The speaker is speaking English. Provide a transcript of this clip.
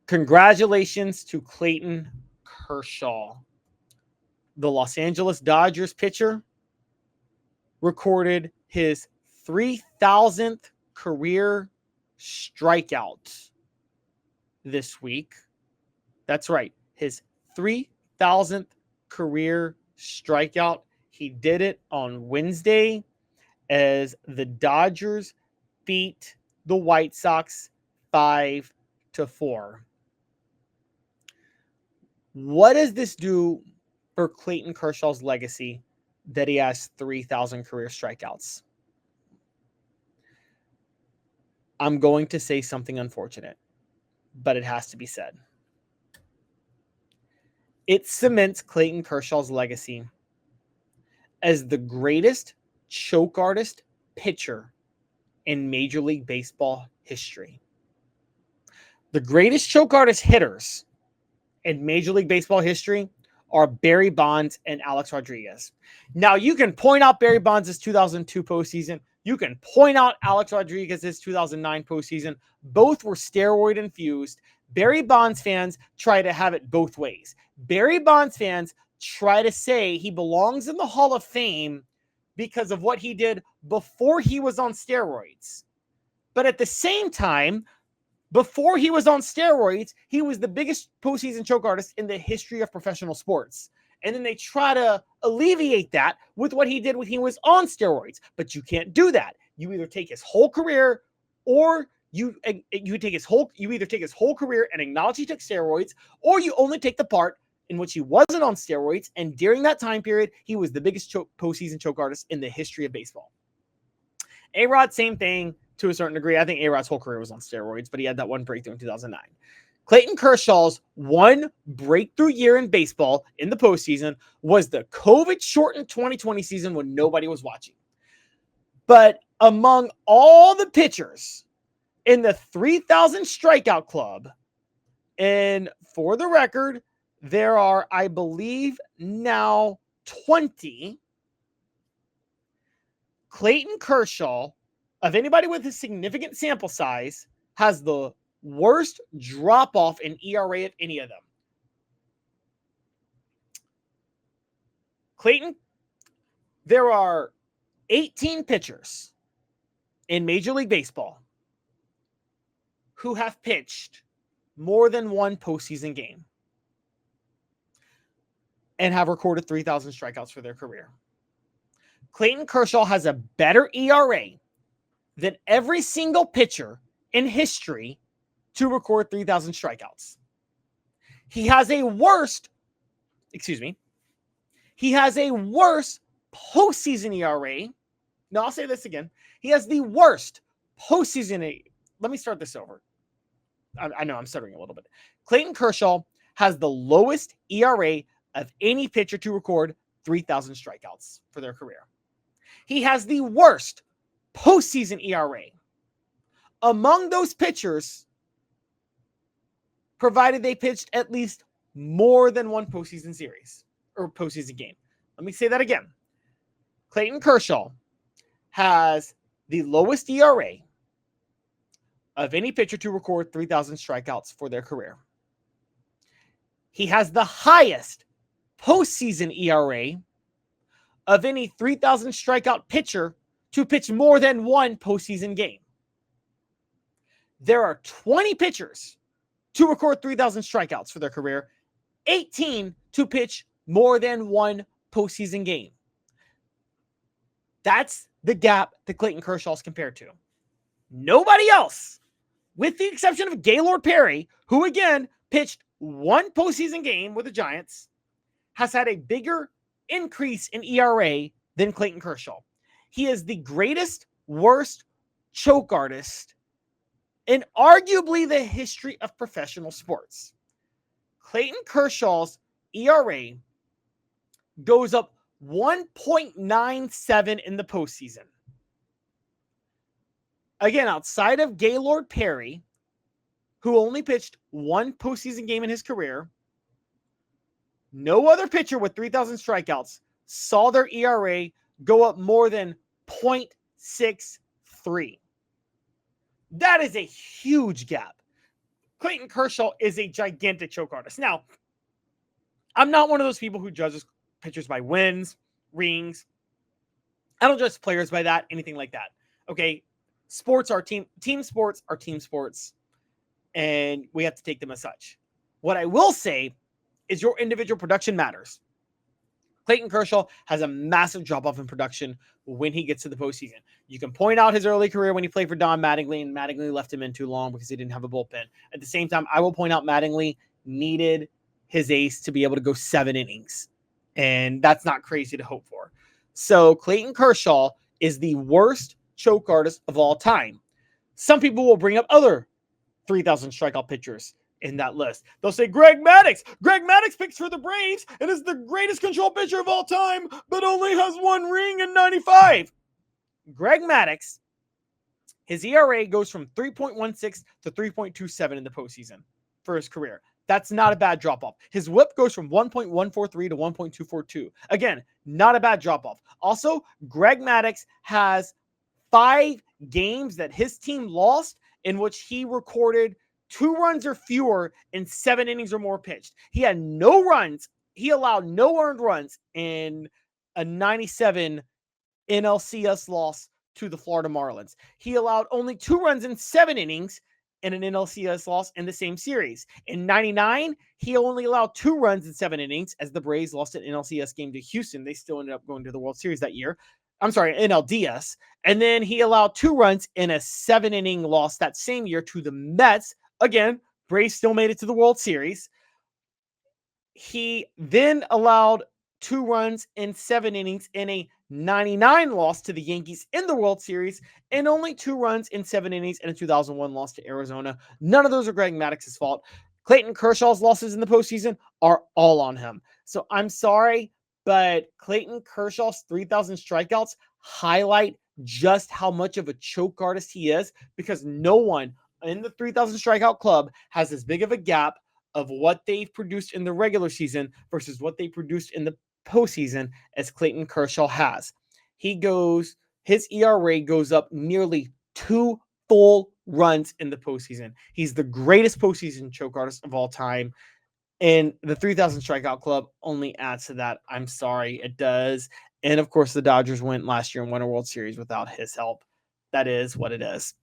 Congratulations to Clayton Kershaw. The Los Angeles Dodgers pitcher recorded his 3,000th career strikeout this week. That's right, his 3,000th career strikeout. He did it on Wednesday as the Dodgers beat the White Sox 5-4. What does this do for Clayton Kershaw's legacy that he has 3,000 career strikeouts? I'm going to say something unfortunate, but it has to be said. It cements Clayton Kershaw's legacy as the greatest choke artist pitcher in Major League Baseball history. The greatest choke artist hitters in Major League Baseball history are Barry Bonds and Alex Rodriguez. Now, you can point out Barry Bonds' 2002 postseason. You can point out Alex Rodriguez's 2009 postseason. Both were steroid infused. Barry Bonds fans try to have it both ways. Barry Bonds fans try to say he belongs in the Hall of Fame because of what he did before he was on steroids. But at the same time, before he was on steroids, he was the biggest postseason choke artist in the history of professional sports. And then they try to alleviate that with what he did when he was on steroids. But you can't do that. You either take his whole career, or you either take his whole career and acknowledge he took steroids, or you only take the part in which he wasn't on steroids. And during that time period, he was the biggest postseason choke artist in the history of baseball. A-Rod, same thing. To a certain degree, I think A-Rod's whole career was on steroids, but he had that one breakthrough in 2009. Clayton Kershaw's one breakthrough year in baseball in the postseason was the COVID-shortened 2020 season when nobody was watching. But among all the pitchers in the 3,000 strikeout club, and for the record, there are, I believe, now 20, Clayton Kershaw, of anybody with a significant sample size, has the worst drop-off in ERA of any of them. Clayton, there are 18 pitchers in Major League Baseball who have pitched more than one postseason game and have recorded 3,000 strikeouts for their career. Clayton Kershaw has a better ERA than every single pitcher in history to record 3,000 strikeouts. He has a worse postseason ERA. No, I'll say this again. He has the worst postseason. Let me start this over. I know I'm stuttering a little bit. Clayton Kershaw has the lowest ERA of any pitcher to record 3,000 strikeouts for their career. He has the worst postseason ERA among those pitchers, provided they pitched at least more than one postseason series or postseason game. Let me say that again. Clayton Kershaw has the lowest ERA of any pitcher to record 3,000 strikeouts for their career. He has the highest postseason ERA of any 3,000 strikeout pitcher to pitch more than one postseason game. There are 20 pitchers to record 3,000 strikeouts for their career, 18 to pitch more than one postseason game. That's the gap that Clayton Kershaw is compared to. Nobody else, with the exception of Gaylord Perry, who again pitched one postseason game with the Giants, has had a bigger increase in ERA than Clayton Kershaw. He is the greatest, worst choke artist in arguably the history of professional sports. Clayton Kershaw's ERA goes up 1.97 in the postseason. Again, outside of Gaylord Perry, who only pitched one postseason game in his career, no other pitcher with 3,000 strikeouts saw their ERA go up more than 0.63. That is a huge gap. Clayton Kershaw is a gigantic choke artist. Now, I'm not one of those people who judges pitchers by wins, rings. I don't judge players by that, anything like that. Okay. Sports are team sports are team sports, and we have to take them as such. What I will say is your individual production matters. Clayton Kershaw has a massive drop-off in production when he gets to the postseason. You can point out his early career when he played for Don Mattingly, and Mattingly left him in too long because he didn't have a bullpen. At the same time, I will point out Mattingly needed his ace to be able to go 7 innings, and that's not crazy to hope for. So Clayton Kershaw is the worst choke artist of all time. Some people will bring up other 3,000 strikeout pitchers in that list. They'll say Greg Maddux. Greg Maddux picks for the Braves and is the greatest control pitcher of all time, but only has 1 ring in 95. Greg Maddux, his ERA goes from 3.16 to 3.27 in the postseason for his career. That's not a bad drop-off. His whip goes from 1.143 to 1.242. Again, not a bad drop-off. Also, Greg Maddux has 5 games that his team lost in which he recorded 2 runs or fewer in 7 innings or more pitched. He had no runs. He allowed no earned runs in a 97 NLCS loss to the Florida Marlins. He allowed only 2 runs in 7 innings in an NLCS loss in the same series. In 99, he only allowed 2 runs in 7 innings as the Braves lost an NLCS game to Houston. They still ended up going to the World Series that year. I'm sorry, NLDS. And then he allowed 2 runs in a 7-inning loss that same year to the Mets. Again, Braves still made it to the World Series. He then allowed 2 runs in 7 innings in a 99 loss to the Yankees in the World Series, and only 2 runs in 7 innings in a 2001 loss to Arizona. None of those are Greg Maddux's fault. Clayton Kershaw's losses in the postseason are all on him. So I'm sorry, but Clayton Kershaw's 3,000 strikeouts highlight just how much of a choke artist he is, because no one in the 3,000 strikeout club has as big of a gap of what they've produced in the regular season versus what they produced in the postseason as Clayton Kershaw has. His ERA goes up nearly 2 full runs in the postseason. He's the greatest postseason choke artist of all time. And the 3,000 strikeout club only adds to that. I'm sorry, it does. And of course, the Dodgers went last year and won a World Series without his help. That is what it is.